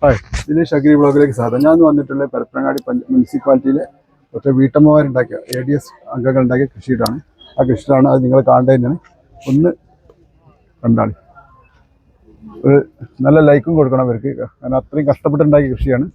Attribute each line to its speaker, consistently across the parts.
Speaker 1: Hi, ഇതിൽ ഷഗിരി ബ്ലോഗിലേക്ക് സ്വാഗതം. ഞാൻ വന്നിട്ടുള്ള പരപ്പനങ്ങാടി മുനിസിപ്പാലിറ്റിയിലെ കുറച്ച് വീട്ടമ്മമാരുണ്ടാക്കിയ ADS അംഗങ്ങൾ ഉണ്ടാക്കിയ കൃഷിയിട്ടാണ്. ആ കൃഷിയിലാണ് അത് നിങ്ങൾ കാണേണ്ടത്. ഒന്ന് കണ്ടാണ് ഒരു നല്ല ലൈക്കും കൊടുക്കണം അവർക്ക്, കാരണം അത്രയും കഷ്ടപ്പെട്ടുണ്ടാക്കിയ കൃഷിയാണ്.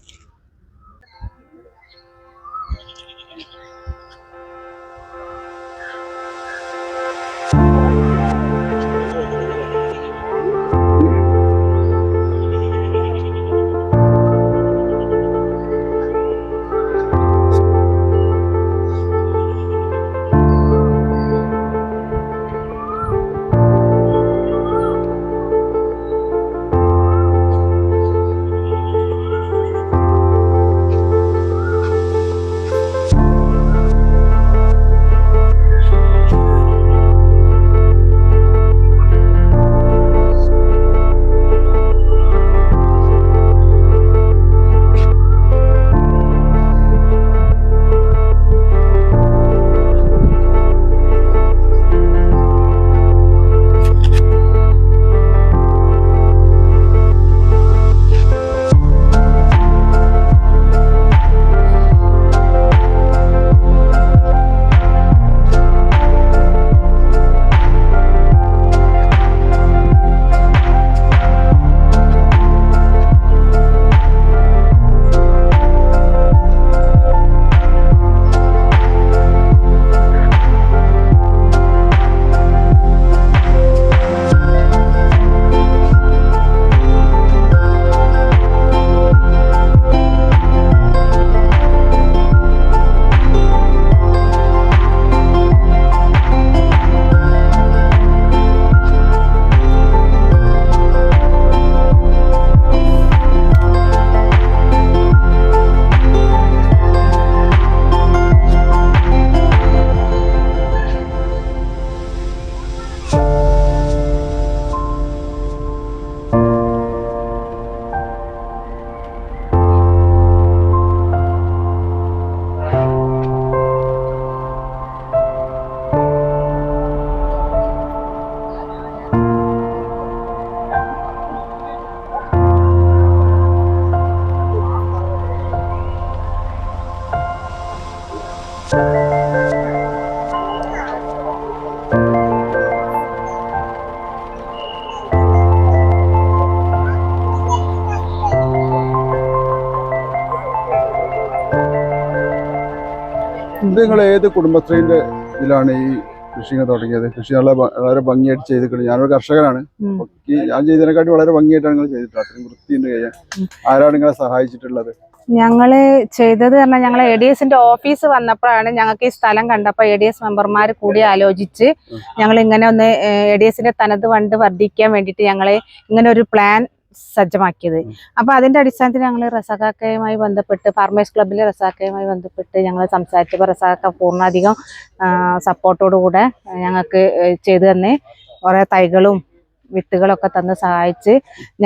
Speaker 1: ഇത് നിങ്ങൾ ഏത് കുടുംബശ്രീന്റെ ഇതിലാണ് ഈ കൃഷി തുടങ്ങിയത്? കൃഷി വളരെ ഭംഗിയായിട്ട് ചെയ്തിട്ടുണ്ട്. ഞാനൊരു കർഷകനാണ്. ഞാൻ ചെയ്തതിനെക്കാട്ടി വളരെ ഭംഗിയായിട്ടാണ് നിങ്ങൾ ചെയ്തിട്ടുള്ളത്. അത്രയും വൃത്തിയുണ്ട് ചെയ്യാൻ. ആരാണ് നിങ്ങളെ സഹായിച്ചിട്ടുള്ളത്?
Speaker 2: ഞങ്ങള് ചെയ്തത് പറഞ്ഞാൽ ഞങ്ങൾ ADSന്റെ ഓഫീസ് വന്നപ്പോഴാണ് ഞങ്ങൾക്ക് ഈ സ്ഥലം കണ്ടപ്പോൾ ADS മെമ്പർമാർ കൂടി ആലോചിച്ച് ഞങ്ങൾ ഇങ്ങനെ ഒന്ന് ADSന്റെ തനത് ഫണ്ട് വർദ്ധിക്കാൻ വേണ്ടിയിട്ട് ഞങ്ങള് ഇങ്ങനെ ഒരു പ്ലാൻ സജ്ജമാക്കിയത്. അപ്പൊ അതിന്റെ അടിസ്ഥാനത്തിൽ ഞങ്ങൾ റസാഖയുമായി ബന്ധപ്പെട്ട് ഫാർമേഴ്സ് ക്ലബിലെ റസാഖയുമായി ബന്ധപ്പെട്ട് ഞങ്ങൾ സംസാരിച്ചപ്പോൾ റസാഖ പൂർണ്ണാധികം സപ്പോർട്ടോടുകൂടെ ഞങ്ങൾക്ക് ചെയ്തു തന്നെ കുറെ തൈകളും വിത്തുകളൊക്കെ തന്ന് സഹായിച്ച്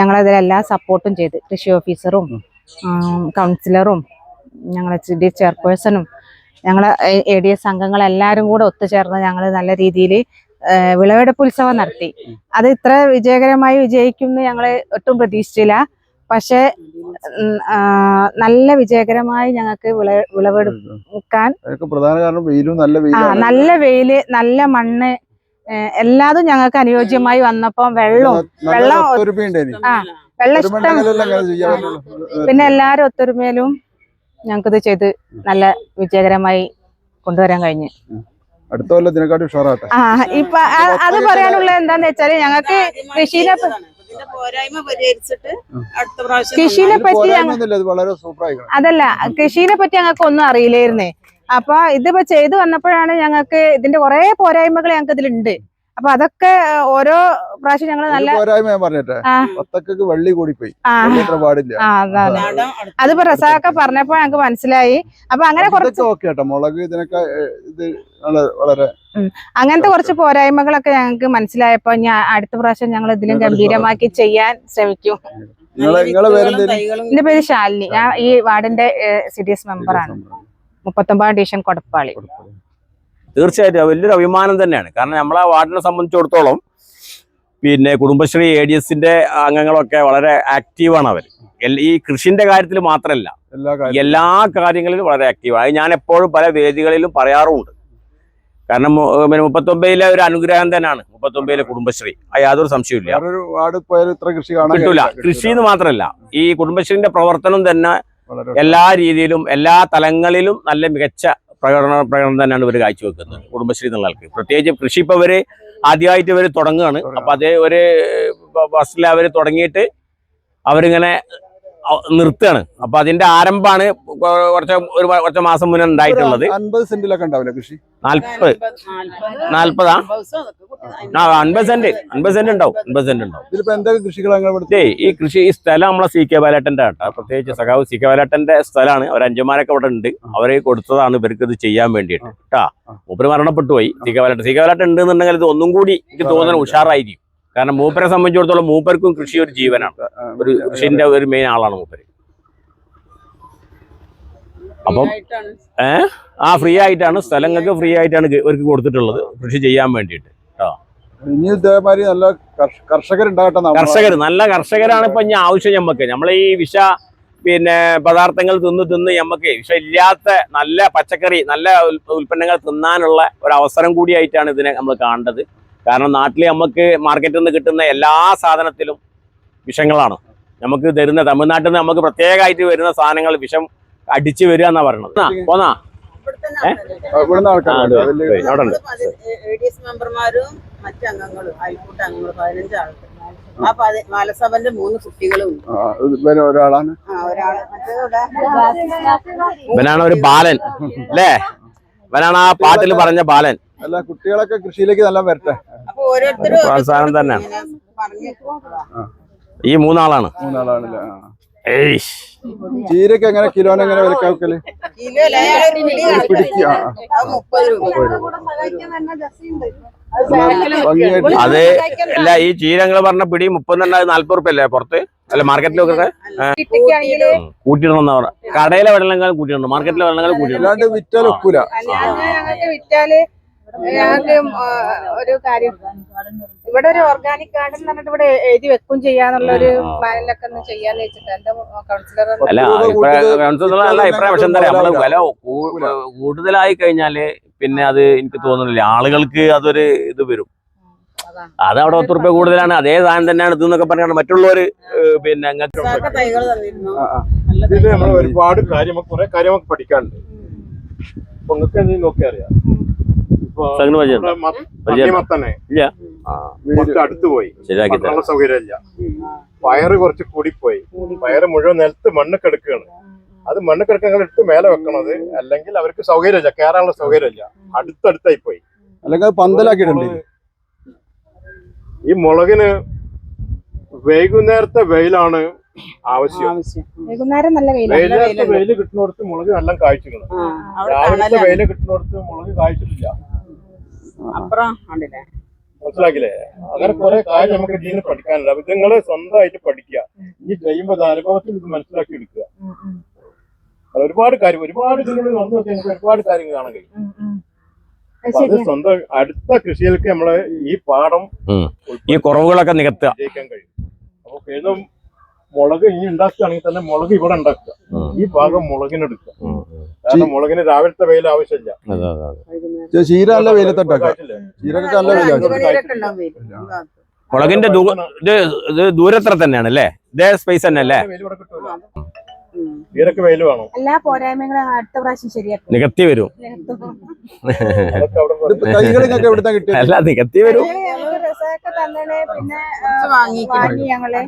Speaker 2: ഞങ്ങളതിലെല്ലാം സപ്പോർട്ടും ചെയ്ത് കൃഷി ഓഫീസറും കൗൺസിലറും ഞങ്ങളെ CD ചെയർപേഴ്സണും ഞങ്ങളെ ADS അംഗങ്ങളെല്ലാവരും കൂടെ ഒത്തുചേർന്ന് ഞങ്ങൾ നല്ല രീതിയിൽ വിളവെടുപ്പ് ഉത്സവം നടത്തി. അത് ഇത്ര വിജയകരമായി വിജയിക്കുമെന്ന് ഞങ്ങൾ ഒട്ടും പ്രതീക്ഷിച്ചില്ല. പക്ഷെ നല്ല വിജയകരമായി ഞങ്ങൾക്ക് വിളവെടുക്കാൻ
Speaker 1: പ്രധാന കാരണം
Speaker 2: നല്ല വെയില്, നല്ല മണ്ണ്, എല്ലാതും ഞങ്ങൾക്ക് അനുയോജ്യമായി വന്നപ്പോ വെള്ളം ഇഷ്ടം, പിന്നെ എല്ലാരും ഒത്തൊരുമയിലും ഞങ്ങൾക്കിത് ചെയ്ത് നല്ല വിജയകരമായി കൊണ്ടുവരാൻ കഴിഞ്ഞു.
Speaker 1: അടുത്ത കൊല്ലം ഇതിനെക്കാട്ടി ഉഷാറാട്ടെ.
Speaker 2: ഇപ്പൊ അത് പറയാനുള്ള എന്താന്ന് വെച്ചാല് ഞങ്ങൾക്ക് കൃഷിനെ പറ്റി അതല്ല, കൃഷിനെ പറ്റി ഞങ്ങൾക്ക് ഒന്നും അറിയില്ലായിരുന്നേ. അപ്പൊ ഇതിപ്പോ ചെയ്തു വന്നപ്പോഴാണ് ഞങ്ങൾക്ക് ഇതിന്റെ കുറെ പോരായ്മകൾ ഞങ്ങൾക്ക് ഇതിലുണ്ട്. അപ്പൊ അതൊക്കെ ഓരോ പ്രാവശ്യം ഞങ്ങള് നല്ല
Speaker 1: വെള്ളി കൂടിപ്പോയി
Speaker 2: അതിപ്പോ റസാഖ പറഞ്ഞപ്പോ ഞങ്ങക്ക് മനസ്സിലായി. അപ്പൊ അങ്ങനെ അങ്ങനത്തെ കുറച്ച് പോരായ്മകളൊക്കെ ഞങ്ങൾക്ക് മനസ്സിലായപ്പോ ഞാൻ അടുത്ത പ്രാവശ്യം ഞങ്ങൾ ഇതിലും ഗംഭീരമാക്കി ചെയ്യാൻ ശ്രമിക്കും. എന്റെ പേര് ശാലിനി. ഞാൻ ഈ വാർഡിന്റെ CDS മെമ്പറാണ്. 39 ഡിവിഷൻ കൊടപ്പാളി.
Speaker 3: തീർച്ചയായിട്ടും വലിയൊരു അഭിമാനം തന്നെയാണ്. കാരണം നമ്മളെ വാർഡിനെ സംബന്ധിച്ചിടത്തോളം പിന്നെ കുടുംബശ്രീ ADSന്റെ അംഗങ്ങളൊക്കെ വളരെ ആക്റ്റീവാണ് അവർ. ഈ കൃഷിന്റെ കാര്യത്തിൽ മാത്രമല്ല എല്ലാ കാര്യങ്ങളിലും വളരെ ആക്റ്റീവാണ്. അത് ഞാൻ എപ്പോഴും പല വേദികളിലും പറയാറുമുണ്ട്. കാരണം 39-ലെ ഒരു അനുഗ്രഹം തന്നെയാണ് 39-ലെ കുടുംബശ്രീ. യാതൊരു സംശയമില്ല. കിട്ടൂല. കൃഷി എന്ന് മാത്രമല്ല, ഈ കുടുംബശ്രീന്റെ പ്രവർത്തനം തന്നെ എല്ലാ രീതിയിലും എല്ലാ തലങ്ങളിലും നല്ല മികച്ച പ്രകടനം തന്നെയാണ് ഇവർ കാഴ്ചവെക്കുന്നത് കുടുംബശ്രീ എന്നുള്ള ആൾക്ക്. പ്രത്യേകിച്ച് കൃഷി ഇപ്പൊ ഇവര് ആദ്യമായിട്ട് ഇവർ തുടങ്ങുകയാണ്. അപ്പൊ അതേ ഒരു ഫസ്റ്റിൽ അവർ തുടങ്ങിയിട്ട് അവരിങ്ങനെ നിർത്തുകയാണ്. അപ്പൊ അതിന്റെ ആരംഭമാണ് കുറച്ച് മാസം മുന്നേ ഉണ്ടായിട്ടുള്ളത്.
Speaker 1: 50 സെന്റിലൊക്കെ ഉണ്ടാവില്ല കൃഷി?
Speaker 3: 40 50 സെന്റ് ഉണ്ടാവും.
Speaker 1: ഇതിലിപ്പോ എന്തൊക്കെ കൃഷികളാണ്?
Speaker 3: ഈ കൃഷി ഈ സ്ഥലം നമ്മളെ CK ബാലേട്ടന്റെ ആട്ടോ. പ്രത്യേകിച്ച് സഖാവ് CK ബാലേട്ടന്റെ സ്ഥലമാണ്. അവർ അഞ്ചന്മാരൊക്കെ ഇവിടെ ഉണ്ട്. അവരെ കൊടുത്തതാണ് ഇവർക്ക് ഇത് ചെയ്യാൻ വേണ്ടിയിട്ട് കേട്ടാ. മൂപ്പര് മരണപ്പെട്ടു പോയി. CK ബാലേട്ടൻ ഉണ്ട് എന്നുണ്ടെങ്കിൽ ഇത് ഒന്നും കൂടി എനിക്ക് തോന്നുന്നത് ഉഷാറായിരിക്കും. കാരണം മൂപ്പരെ സംബന്ധിച്ചിടത്തോളം മൂപ്പർക്കും കൃഷി ഒരു ജീവനാണ്. ഒരു കൃഷിന്റെ ഒരു മെയിൻ ആളാണ് മൂപ്പര്. അപ്പം ഫ്രീ ആയിട്ടാണ് സ്ഥലങ്ങൾക്ക് ഫ്രീ ആയിട്ടാണ് ഇവർക്ക് കൊടുത്തിട്ടുള്ളത് കൃഷി ചെയ്യാൻ വേണ്ടിയിട്ട് കേട്ടോ.
Speaker 1: ഇനി ഇതേമാതിരി നല്ല കർഷകർ നല്ല
Speaker 3: കർഷകരാണ് ഇപ്പൊ ഇനി ആവശ്യം നമുക്ക്. നമ്മളെ ഈ പദാർത്ഥങ്ങൾ തിന്ന് നമുക്ക് വിഷമില്ലാത്ത നല്ല പച്ചക്കറി നല്ല ഉൽപ്പന്നങ്ങൾ തിന്നാനുള്ള ഒരു അവസരം കൂടിയായിട്ടാണ് ഇതിനെ നമ്മൾ കാണേണ്ടത്. കാരണം നാട്ടിൽ നമുക്ക് മാർക്കറ്റിൽ നിന്ന് കിട്ടുന്ന എല്ലാ സാധനത്തിലും വിഷങ്ങളാണ് നമുക്ക് തരുന്ന. തമിഴ്നാട്ടിൽ നിന്ന് നമുക്ക് പ്രത്യേകമായിട്ട് വരുന്ന സാധനങ്ങൾ വിഷം അടിച്ചു വരിക എന്നാ പറയണത്. പോന്നാ
Speaker 4: മെമ്പർമാരും മറ്റംഗങ്ങളും അയൽക്കൂട്ട അംഗങ്ങളും 15 ആൾക്ക്. ആ ബാലസഭന്റെ 3 കുട്ടികളും
Speaker 1: ഒരാളാണ്.
Speaker 3: ഇവനാണ് ഒരു ബാലൻ അല്ലേ? ഇവനാണ് ആ പാട്ടിൽ പറഞ്ഞ ബാലൻ.
Speaker 1: അല്ല, കുട്ടികളൊക്കെ കൃഷിയിലേക്ക് നല്ല വരട്ടെ.
Speaker 4: അപ്പൊ ഓരോരുത്തരും
Speaker 3: പ്രോത്സാഹനം തന്നെയാണ്. ഈ മൂന്നാളാണല്ലേ?
Speaker 1: ചീരക്ക് എങ്ങനെ കിലോന് എങ്ങനെ വിലക്കാക്കല്?
Speaker 3: അത് അല്ല, ഈ ചീരങ്ങൾ പറഞ്ഞ പിടി 30 40 ഉറുപ്പ്യ അല്ലേ പുറത്ത്? അല്ല മാർക്കറ്റിൽ വെക്കുന്നത് കൂട്ടിയിടണം. കടയിലെ വെള്ളങ്ങൾ കൂട്ടിയിട്ടുണ്ട്, മാർക്കറ്റിലെ വെള്ളങ്ങൾ കൂട്ടിയിട്ടുണ്ട്.
Speaker 1: വിറ്റാൽ ഒക്കൂല.
Speaker 2: ഞങ്ങൾക്ക് ഒരു കാര്യം ഇവിടെ ഒരു ഓർഗാനിക് ഗാർഡൻ എന്ന് പറഞ്ഞിട്ട് ഇവിടെ എഴുതി വെക്കും ചെയ്യാന്നുള്ള ഒരു പ്ലാനിലൊക്കെ ഒന്ന് ചെയ്യാന്ന് വെച്ചിട്ട് എന്റെ കൗൺസിലർ
Speaker 3: അഭിപ്രായം. പക്ഷെ എന്താ പറയാ, നമ്മള് വില കൂടുതലായി കഴിഞ്ഞാല് പിന്നെ അത് എനിക്ക് തോന്നുന്നില്ല ആളുകൾക്ക് അതൊരു ഇത് വരും. അത് അവിടെ 10 ഉറുപ്പ്യ കൂടുതലാണ്, അതേ സാധനം തന്നെയാണ് ഇതെന്നൊക്കെ പറഞ്ഞാണ് മറ്റുള്ളവര്
Speaker 5: നമ്മൾ ഒരുപാട് കുറെ കാര്യമൊക്കെ പഠിക്കാനുണ്ട്. അപ്പൊ നിങ്ങൾക്ക് എന്തെങ്കിലും നോക്കിയാ അറിയാം. കുറച്ച് അടുത്ത് പോയി, വെള്ള സൗകര്യം ഇല്ല, പയറ് കുറച്ച് കൂടിപ്പോയി, പയറ് മുഴുവൻ നിലത്ത് മണ്ണ് കിടക്കുകയാണ്. അത് മണ്ണ് കിടക്കാൻ എടുത്ത് മേലെ വെക്കണത്, അല്ലെങ്കിൽ അവർക്ക് സൗകര്യമില്ല, കയറാനുള്ള സൗകര്യമില്ല, അടുത്തടുത്തായി പോയി.
Speaker 1: അല്ലെങ്കിൽ പന്തലാക്കിയിട്ടുണ്ട്.
Speaker 5: ഈ മുളകിന് വൈകുന്നേരത്തെ വെയിലാണ് ആവശ്യം. വൈകുന്നേരത്തെ വെയില് കിട്ടുന്നിടത്ത് മുളക് നല്ല കായ്ച്ചിക്കണം. രാവിലത്തെ വെയില് കിട്ടുന്നിടത്ത് മുളക് കായ്ച്ചിട്ടില്ല. മനസ്സിലാക്കില്ലേ? അങ്ങനെ കുറെ കാര്യം നമുക്ക് ഇതിന് പഠിക്കാനുണ്ട്. അപ്പൊ നിങ്ങള് സ്വന്തമായിട്ട് പഠിക്കുക. ഈ ചെയ്യുമ്പോ അനുഭവത്തിൽ ഇത് മനസ്സിലാക്കി എടുക്കുക. ഒരുപാട് കാര്യം, ഒരുപാട് ഇതിനോട് വന്നു നോക്കിയാൽ ഒരുപാട് കാര്യങ്ങൾ കാണാൻ കഴിയും. അപ്പൊ അത് സ്വന്തം അടുത്ത കൃഷികൾക്ക് നമ്മള് ഈ പാടം
Speaker 3: ഈ കുറവുകളൊക്കെ നികത്താൻ
Speaker 5: കഴിയും. അപ്പൊ ഏതും മുളക് ഇനി ഉണ്ടാക്കുകയാണെങ്കിൽ തന്നെ മുളക് ഇവിടെ ഉണ്ടാക്കുക, ഈ ഭാഗം മുളകിനെടുക്കുക. കാരണം മുളകിന് രാവിലത്തെ വെയിൽ ആവശ്യമില്ല.
Speaker 1: ചീര നല്ല വെയിലത്തുണ്ടാക്കുക.
Speaker 3: മുളകിന്റെ ദൂരത്ര തന്നെയാണ് അല്ലേ? ഇതേ സ്പേസ് തന്നെ അല്ലേ?
Speaker 5: ചീരക്ക് വെയിൽ വേണം.
Speaker 2: എല്ലാ പോരായ്മകളും അടുത്ത പ്രാവശ്യം ശരിയാക്കും,
Speaker 3: നികത്തി വരും. അല്ല, നികത്തി വരും.
Speaker 2: വാങ്ങി ഞങ്ങള്.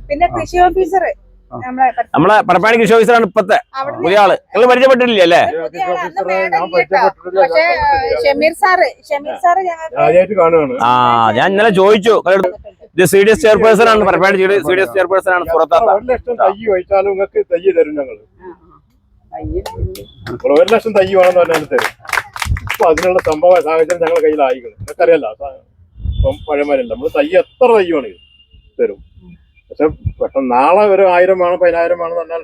Speaker 2: പിന്നെ കൃഷി ഓഫീസർ
Speaker 3: നമ്മളെ പരപ്പാടി കൃഷി ഓഫീസറാണ് ഇപ്പത്തെ പുതിയ ആള്. നിങ്ങൾ പരിചയപ്പെട്ടിട്ടില്ലേ അല്ലേ?
Speaker 2: പക്ഷേ ഷമീർ സാറ്
Speaker 3: ആ, ഞാൻ ഇന്നലെ ചോദിച്ചു. ഇത് CDS ചെയർപേഴ്സൺ ആണ്, പരപ്പാടി CDS ചെയർപേഴ്സൺ ആണ്. പുറത്താത്ത
Speaker 5: 1 ലക്ഷം തൈ ചോദിച്ചാലും നിങ്ങൾക്ക് തൈ തരും. ഞങ്ങള് 1 ലക്ഷം തൈ വേണമെന്ന് പറഞ്ഞാൽ തരും. ഇപ്പൊ അതിനുള്ള സംഭവ സാഹചര്യം ഞങ്ങളുടെ കയ്യിലായിക്കണം. നിങ്ങൾക്കറിയാലോ, ഇപ്പം പഴമരല്ല, നമ്മള് തൈ എത്ര തൈ വേണമെങ്കിൽ തരും. പക്ഷെ പെട്ടെന്ന് നാളെ ഒരു 1000 വേണം 10,000 വേണം പറഞ്ഞാൽ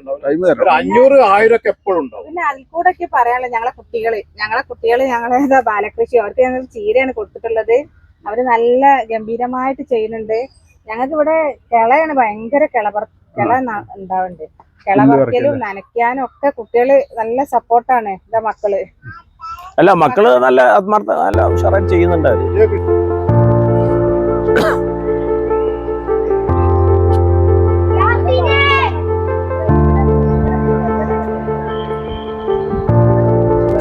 Speaker 5: ഒരു 500 1000 ഒക്കെ എപ്പോഴും ഉണ്ടാവും.
Speaker 2: പിന്നെ അൽക്കൂടൊക്കെ പറയാനുള്ള ഞങ്ങളെ കുട്ടികള് ഞങ്ങളെ ബാലകൃഷി അവർക്ക് ഞങ്ങൾ ചീരയാണ് കൊടുത്തിട്ടുള്ളത്. അവര് നല്ല ഗംഭീരമായിട്ട് ചെയ്യുന്നുണ്ട്. ഞങ്ങൾക്ക് ഇവിടെ കിളയാണ് ഭയങ്കര കിള ഉണ്ടാവുന്നുണ്ട്. കിള പറിക്കലും നനയ്ക്കാനും ഒക്കെ കുട്ടികള് നല്ല സപ്പോർട്ടാണ് എന്താ മക്കള്.
Speaker 3: അല്ല മക്കള് നല്ല ആത്മാർത്ഥ നല്ല ഉഷാറായിട്ട് ചെയ്യുന്നുണ്ട്.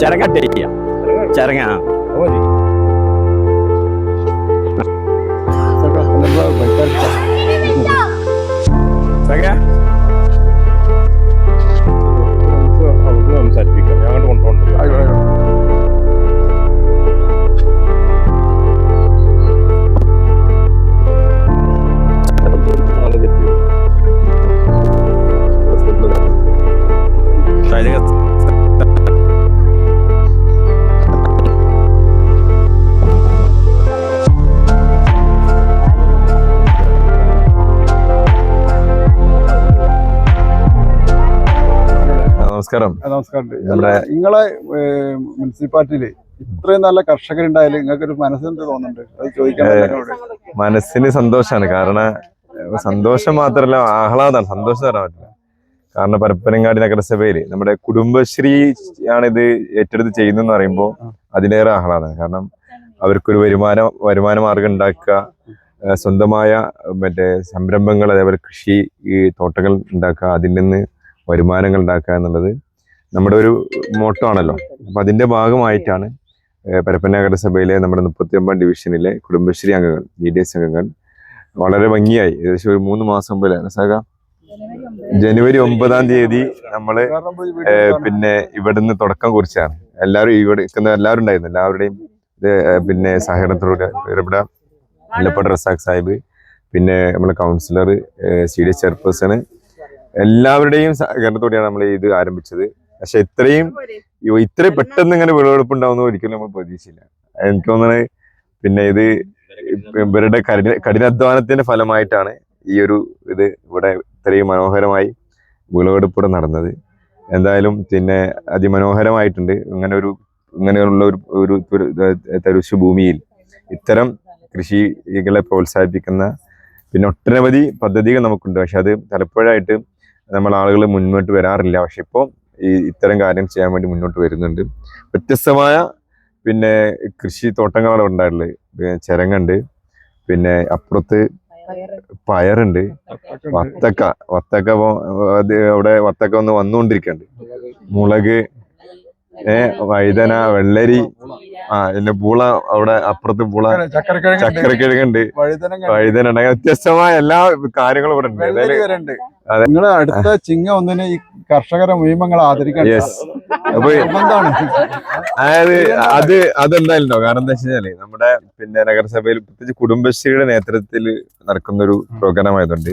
Speaker 3: ചിരങ്ങട്ടെ ചിരങ്ങ
Speaker 5: സംസാരിപ്പിക്കാം. ഞാൻ കൊണ്ടുപോകണ്ട.
Speaker 3: നമസ്കാരം.
Speaker 1: നമസ്കാരം. നിങ്ങളെ മുനിസിപ്പാലിറ്റിയില് ഇത്രയും നല്ല കർഷകരുണ്ടായാലും നിങ്ങൾക്കൊരു മനസ്സിന് തോന്നുന്നുണ്ട്, അത് ചോദിക്കാൻ.
Speaker 6: മനസ്സിന് സന്തോഷമാണ്. കാരണം സന്തോഷം മാത്രമല്ല, ആഹ്ലാദമാണ്. സന്തോഷം തരാൻ പറ്റില്ല. കാരണം പരപ്പനങ്ങാടി നഗരസഭയിൽ നമ്മുടെ കുടുംബശ്രീ ആണ് ഇത് ഏറ്റെടുത്ത് ചെയ്യുന്നതെന്ന് പറയുമ്പോൾ അതിലേറെ ആഹ്ലാദമാണ്. കാരണം അവർക്കൊരു വരുമാന മാർഗം ഉണ്ടാക്കുക, സ്വന്തമായ സംരംഭങ്ങൾ, അതേപോലെ കൃഷി ഈ തോട്ടങ്ങൾ ഉണ്ടാക്കുക, അതിൽ നിന്ന് വരുമാനങ്ങൾ ഉണ്ടാക്കുക എന്നുള്ളത് നമ്മുടെ ഒരു മോട്ടോ ആണല്ലോ. അപ്പം അതിൻ്റെ ഭാഗമായിട്ടാണ് പരപ്പന നഗരസഭയിലെ നമ്മുടെ 39 ഡിവിഷനിലെ കുടുംബശ്രീ അംഗങ്ങൾ, GDS അംഗങ്ങൾ വളരെ ഭംഗിയായി ഏകദേശം ഒരു 3 മാസം മുമ്പിലാണ് ജനുവരി 9-ാം തീയതി നമ്മള് ഇവിടുന്ന് തുടക്കം കുറിച്ചാണ്. എല്ലാവരും ഇവിടെ എല്ലാവരും ഉണ്ടായിരുന്നു. എല്ലാവരുടെയും സഹകരണത്തോടെ ഇവിടെ മുല്ലപ്പള്ളി റസാഖ് സാഹിബ്, പിന്നെ നമ്മളെ കൗൺസിലർ, CDS ചെയർപേഴ്സൺ, എല്ലാവരുടെയും സഹകരണത്തോടെയാണ് നമ്മൾ ഇത് ആരംഭിച്ചത്. പക്ഷെ ഇത്രയും പെട്ടെന്ന് ഇങ്ങനെ വിളവെടുപ്പ് ഉണ്ടാവുന്ന ഒരിക്കലും നമ്മൾ പ്രതീക്ഷിച്ചില്ല. എനിക്ക് തോന്നുന്നത് ഇത് ഇവരുടെ കഠിനാധ്വാനത്തിന്റെ ഫലമായിട്ടാണ് ഈ ഒരു ഇത് ഇവിടെ ഇത്രയും മനോഹരമായി വിളവെടുപ്പ് നടന്നത്. എന്തായാലും അതിമനോഹരമായിട്ടുണ്ട്. ഇങ്ങനെയുള്ള ഒരു തരിശു ഭൂമിയിൽ ഇത്തരം കൃഷികളെ പ്രോത്സാഹിപ്പിക്കുന്ന ഒട്ടനവധി പദ്ധതികൾ നമുക്കുണ്ട്. പക്ഷെ അത് പലപ്പോഴായിട്ട് നമ്മൾ ആളുകൾ മുന്നോട്ട് വരാറില്ല. പക്ഷെ ഇപ്പോൾ ഇത്തരം കാര്യം ചെയ്യാൻ വേണ്ടി മുന്നോട്ട് വരുന്നുണ്ട്. വ്യത്യസ്തമായ കൃഷി തോട്ടങ്ങളാണ് ഉണ്ടായിട്ടുള്ളത്. ചിരങ്ങുണ്ട്, അപ്പുറത്ത് പയറുണ്ട്, വത്തക്ക അവിടെ വത്തക്ക വന്നുകൊണ്ടിരിക്കുന്നുണ്ട്, മുളക്, വഴുതന, വെള്ളരി, പിന്നെ പൂള, അവിടെ അപ്പുറത്ത് പൂള, ചക്കരക്കിഴങ്ങുണ്ട്, വഴുതന, വ്യത്യസ്തമായ എല്ലാ കാര്യങ്ങളും ഇവിടെ ഉണ്ട്.
Speaker 1: നിങ്ങള് അടുത്ത ചിങ്ങ 1-ന് ഈ കർഷകരെ മുഴുവൻ ആദരിക്കാൻ.
Speaker 6: അതായത് അതെന്തായാലും കാരണം എന്താ വെച്ചാല് നമ്മുടെ നഗരസഭയിൽ പ്രത്യേകിച്ച് കുടുംബശ്രീയുടെ നേതൃത്വത്തിൽ നടക്കുന്ന ഒരു പ്രോഗ്രാം ആയതുകൊണ്ട്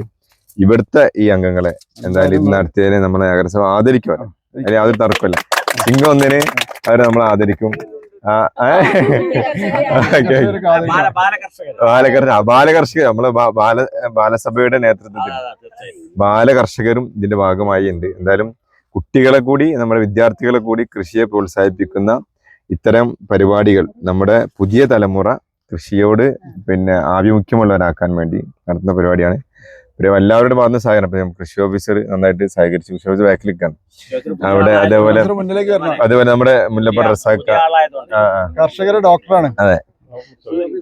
Speaker 6: ഇവിടുത്തെ ഈ അംഗങ്ങളെ എന്തായാലും ഇത് നടത്തിയതിനെ നമ്മുടെ നഗരസഭ ആദരിക്കുമല്ലോ. അതിന് യാതൊരു തർക്കമില്ല. ചിങ്ങ 1-ന് അവരെ നമ്മൾ ആദരിക്കും. ബാലകർഷകർ നമ്മളെ ബാലസഭയുടെ നേതൃത്വത്തിൽ ബാലകർഷകരും ഇതിന്റെ ഭാഗമായി ഉണ്ട്. എന്തായാലും കുട്ടികളെ കൂടി, നമ്മുടെ വിദ്യാർത്ഥികളെ കൂടി കൃഷിയെ പ്രോത്സാഹിപ്പിക്കുന്ന ഇത്തരം പരിപാടികൾ നമ്മുടെ പുതിയ തലമുറ കൃഷിയോട് ആഭിമുഖ്യമുള്ളവരാക്കാൻ വേണ്ടി നടത്തുന്ന പരിപാടിയാണ്. എല്ലാവരുടെ ഭാഗത്ത് സഹകരണം. കൃഷി ഓഫീസർ നന്നായിട്ട് സഹകരിച്ചു. കൃഷി ഓഫീസർ ബാക്കിലിരിക്കാണ് അവിടെ. അതേപോലെ നമ്മുടെ മുല്ലപ്പള്ളി റസാഖ്
Speaker 1: കർഷകരുടെ ഡോക്ടറാണ്.
Speaker 6: അതെ.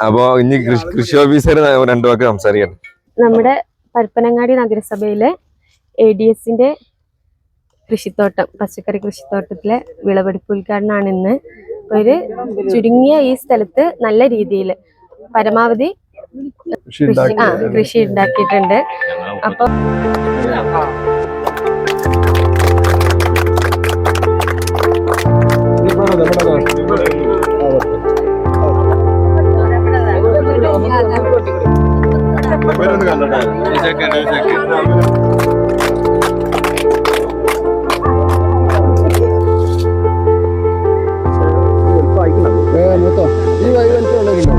Speaker 6: അപ്പോ ഇനി കൃഷി ഓഫീസർ 2 വാക്ക് സംസാരിക്കണം.
Speaker 7: നമ്മുടെ പരപ്പനങ്ങാടി നഗരസഭയിലെ ADSന്റെ കൃഷിത്തോട്ടം, പച്ചക്കറി കൃഷിത്തോട്ടത്തിലെ വിളവെടുപ്പ് ഉദ്ഘാടനമാണ് ഇന്ന്. ഒരു ചുരുങ്ങിയ ഈ സ്ഥലത്ത് നല്ല രീതിയിൽ പരമാവധി കൃഷി ഉണ്ടാക്കിയിട്ടുണ്ട്. അപ്പൊ
Speaker 1: ഈ വൈകല്യമുള്ളവരുണ്ടോ?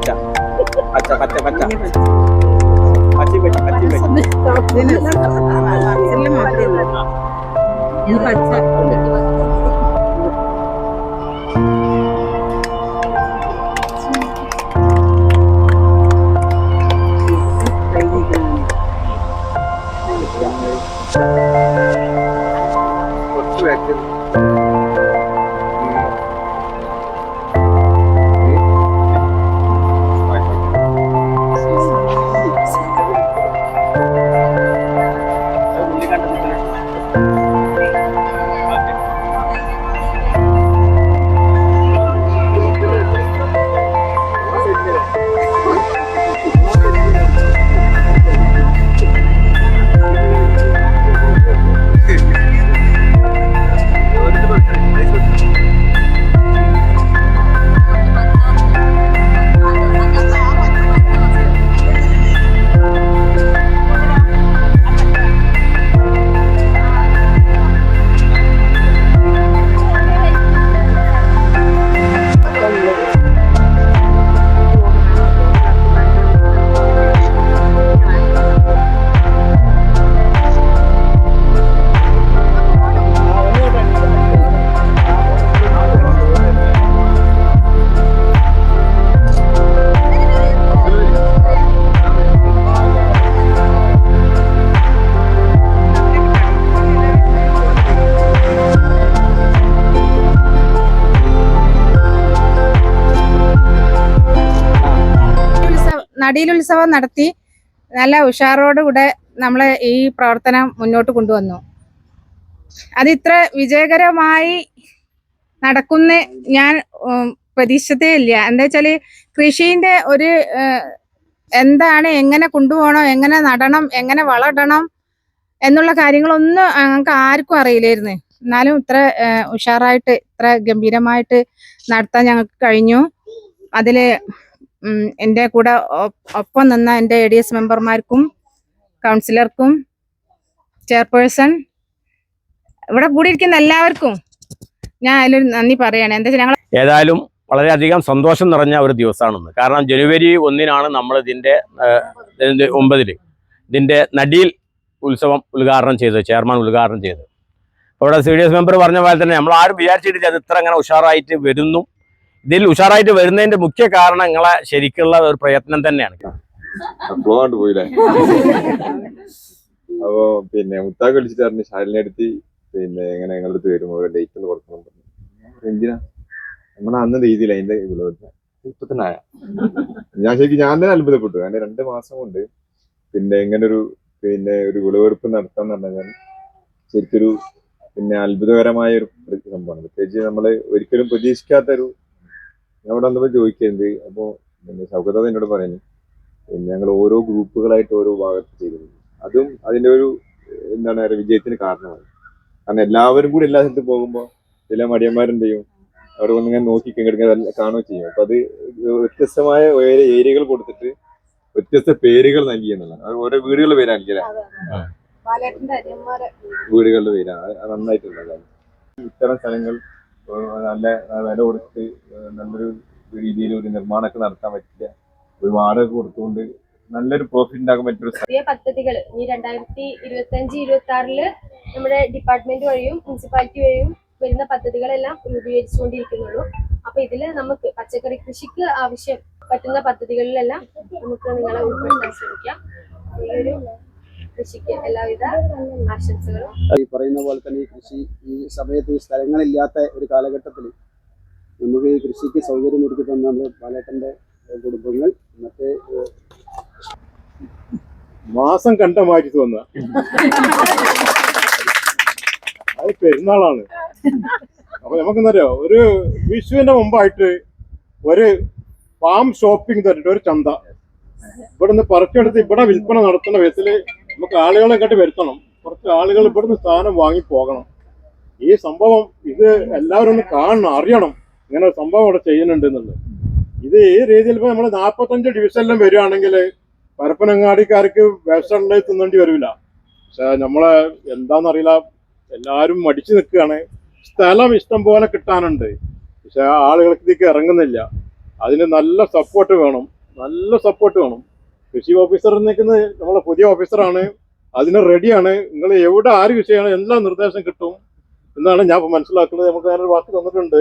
Speaker 3: പച്ച പച്ച പച്ച പച്ച പച്ചി പച്ച പച്ചി പച്ച
Speaker 2: നടീലുത്സവം നടത്തി നല്ല ഉഷാറോടുകൂടെ നമ്മൾ ഈ പ്രവർത്തനം മുന്നോട്ട് കൊണ്ടുവന്നു. അത് ഇത്ര വിജയകരമായി നടക്കുന്ന ഞാൻ പ്രതീക്ഷിച്ചതേ ഇല്ല. എന്താ വെച്ചാല് കൃഷിന്റെ ഒരു എന്താണ്, എങ്ങനെ കൊണ്ടുപോകണം, എങ്ങനെ നടണം, എങ്ങനെ വളടണം എന്നുള്ള കാര്യങ്ങളൊന്നും ഞങ്ങൾക്ക് ആർക്കും അറിയില്ലായിരുന്നു. എന്നാലും ഇത്ര ഉഷാറായിട്ട് ഇത്ര ഗംഭീരമായിട്ട് നടത്താൻ ഞങ്ങൾക്ക് കഴിഞ്ഞു. അതില് എൻ്റെ കൂടെ ഒപ്പം നിന്ന എൻ്റെ ADS മെമ്പർമാർക്കും കൗൺസിലർക്കും ചെയർപേഴ്സൺ ഇവിടെ കൂടിയിരിക്കുന്ന എല്ലാവർക്കും ഞാൻ അതിലൊരു നന്ദി പറയാണ്. എന്താ വെച്ചാൽ ഞങ്ങൾ
Speaker 3: ഏതായാലും വളരെയധികം സന്തോഷം നിറഞ്ഞ ഒരു ദിവസമാണെന്ന്. കാരണം ജനുവരി 1-നാണ് നമ്മൾ ഇതിൻ്റെ 9 ഇതിൻ്റെ നടീൽ ഉത്സവം ഉദ്ഘാടനം ചെയ്തത്, ചെയർമാൻ ഉദ്ഘാടനം ചെയ്തത്. അവിടെ CDS മെമ്പർ പറഞ്ഞ പോലെ തന്നെ നമ്മൾ ആരും വിചാരിച്ചിട്ടില്ല അത് ഇത്ര അങ്ങനെ ഉഷാറായിട്ട് വരുന്നു. ഇതിൽ ഉഷാറായിട്ട് വരുന്നതിന്റെ മുഖ്യ കാരണം നിങ്ങളെ ശരിക്കുള്ള ഒരു പ്രയത്നം തന്നെയാണ്.
Speaker 6: പോയില്ലേ? അപ്പോ പിന്നെ മുത്താക്ക് വിളിച്ചിട്ട് പറഞ്ഞു ഷാലിനെ അടുത്ത് പിന്നെ എങ്ങനെ ഞങ്ങളുടെ അടുത്ത് വരുമ്പോ ഡേറ്റ് ഒന്ന് കൊടുക്കണം. എന്തിനാ നമ്മളെ അന്ന് രീതിയില്ല അതിന്റെ ഇപ്പൊ തന്നെ ആയ ഞാൻ ശരിക്കും ഞാൻ തന്നെ അത്ഭുതപ്പെട്ടു. അങ്ങനെ 2 മാസം കൊണ്ട് പിന്നെ ഇങ്ങനെ ഒരു വിളവെടുപ്പ് നടത്താന്ന് പറഞ്ഞാൽ ശരിക്കൊരു പിന്നെ അത്ഭുതകരമായ ഒരു സംഭവമാണ്. പ്രത്യേകിച്ച് നമ്മള് ഒരിക്കലും പ്രതീക്ഷിക്കാത്തൊരു അവിടെ വന്നപ്പോൾ ചോദിക്കുന്നത്. അപ്പോൾ പിന്നെ സൗകര്യത എന്നോട് പറയുന്നു പിന്നെ ഞങ്ങൾ ഓരോ ഗ്രൂപ്പുകളായിട്ട് ഓരോ ഭാഗത്ത് ചെയ്തിരുന്നു. അതും അതിന്റെ ഒരു എന്താണ് പറയുക വിജയത്തിന് കാരണമായി. കാരണം എല്ലാവരും കൂടി എല്ലാ സ്ഥലത്തും പോകുമ്പോൾ ചില മടിയന്മാരെന്ത് ചെയ്യും, അവിടെ വന്നിങ്ങനെ നോക്കി കാണുകയും ചെയ്യും. അപ്പൊ അത് വ്യത്യസ്തമായ ഏരിയകൾ കൊടുത്തിട്ട് വ്യത്യസ്ത പേരുകൾ നൽകി എന്നുള്ളതാണ്. ഓരോ വീടുകളുടെ പേരായിരിക്കും വീടുകളുടെ പേരാണ്. അത് നന്നായിട്ടുള്ളത്. ഇത്തരം സ്ഥലങ്ങൾ നല്ല വില കൊടുത്ത് നല്ലൊരു രീതിയിൽ ഒരു നിർമ്മാണമൊക്കെ നടത്താൻ പറ്റില്ല, ഒരു വാടക കൊടുത്തുകൊണ്ട് നല്ലൊരു പ്രോഫിറ്റ് ഉണ്ടാക്കാൻ പറ്റിയ
Speaker 7: പുതിയ പദ്ധതികൾ ഇനി 2025-26 നമ്മുടെ ഡിപ്പാർട്ട്മെന്റ് വഴിയും മുനിസിപ്പാലിറ്റി വഴിയും വരുന്ന പദ്ധതികളെല്ലാം രൂപീകരിച്ചുകൊണ്ടിരിക്കുന്നുള്ളൂ. അപ്പൊ ഇതില് നമുക്ക് പച്ചക്കറി കൃഷിക്ക് ആവശ്യം പറ്റുന്ന പദ്ധതികളിലെല്ലാം നമുക്ക് നിങ്ങളെ ഉൾപ്പെടുത്താൻ ശ്രമിക്കാം. ഈ ഒരു കൃഷിക്ക് എല്ലാവിധ ആശംസകളും.
Speaker 8: ഈ പറയുന്ന പോലെ തന്നെ ഈ കൃഷി ഈ സമയത്ത് സ്ഥലങ്ങളില്ലാത്ത ഒരു കാലഘട്ടത്തിൽ നമുക്ക് ഈ കൃഷിക്ക് സൗകര്യമൊരുക്കി തന്ന നമ്മുടെ ബാലേട്ടൻ്റെ കുടുംബങ്ങൾ മറ്റേ
Speaker 5: മാസം കണ്ട മാറ്റി തോന്നുക അത് പെരുന്നാളാണ്. അപ്പൊ നമുക്കെന്നറിയോ, ഒരു വിഷുവിന്റെ മുമ്പായിട്ട് ഒരു ഫാം ഷോപ്പിംഗ് തന്നിട്ട് ഒരു ചന്ത ഇവിടുന്ന് പറിച്ചെടുത്ത് ഇവിടെ വിൽപ്പന നടത്തുന്ന വിധത്തില് നമുക്ക് ആളുകളെ കണ്ട് വരുത്തണം. കുറച്ച് ആളുകൾ ഇവിടുന്ന് സാധനം വാങ്ങി പോകണം. ഈ സംഭവം ഇത് എല്ലാവരും ഒന്ന് കാണണം, അറിയണം ഇങ്ങനെ ഒരു സംഭവം അവിടെ ചെയ്യുന്നുണ്ട് എന്നുള്ളത്. ഇത് ഈ രീതിയിൽ ഇപ്പൊ നമ്മള് 45 ഡിവിഷനിലും വരികയാണെങ്കിൽ പരപ്പനങ്ങാടിക്കാർക്ക് വേസ്റ്ററിൽ തിന്നേണ്ടി വരില്ല. പക്ഷെ നമ്മളെ എന്താണെന്നറിയില്ല, എല്ലാവരും മടിച്ചു നിൽക്കുകയാണ്. സ്ഥലം ഇഷ്ടം പോലെ കിട്ടാനുണ്ട്, പക്ഷെ ആളുകൾക്ക് ഇതിലേക്ക് ഇറങ്ങുന്നില്ല. അതിന് നല്ല സപ്പോർട്ട് വേണം, നല്ല സപ്പോർട്ട് വേണം. കൃഷി ഓഫീസർ നിൽക്കുന്നത് നമ്മളെ പുതിയ ഓഫീസറാണ്, അതിന് റെഡിയാണ്. നിങ്ങൾ എവിടെ ആര് വിഷയമാണ് എല്ലാ നിർദ്ദേശം കിട്ടും എന്നാണ് ഞാൻ മനസ്സിലാക്കുന്നത്. നമുക്ക് അതിനൊരു വാക്ക് തന്നിട്ടുണ്ട്.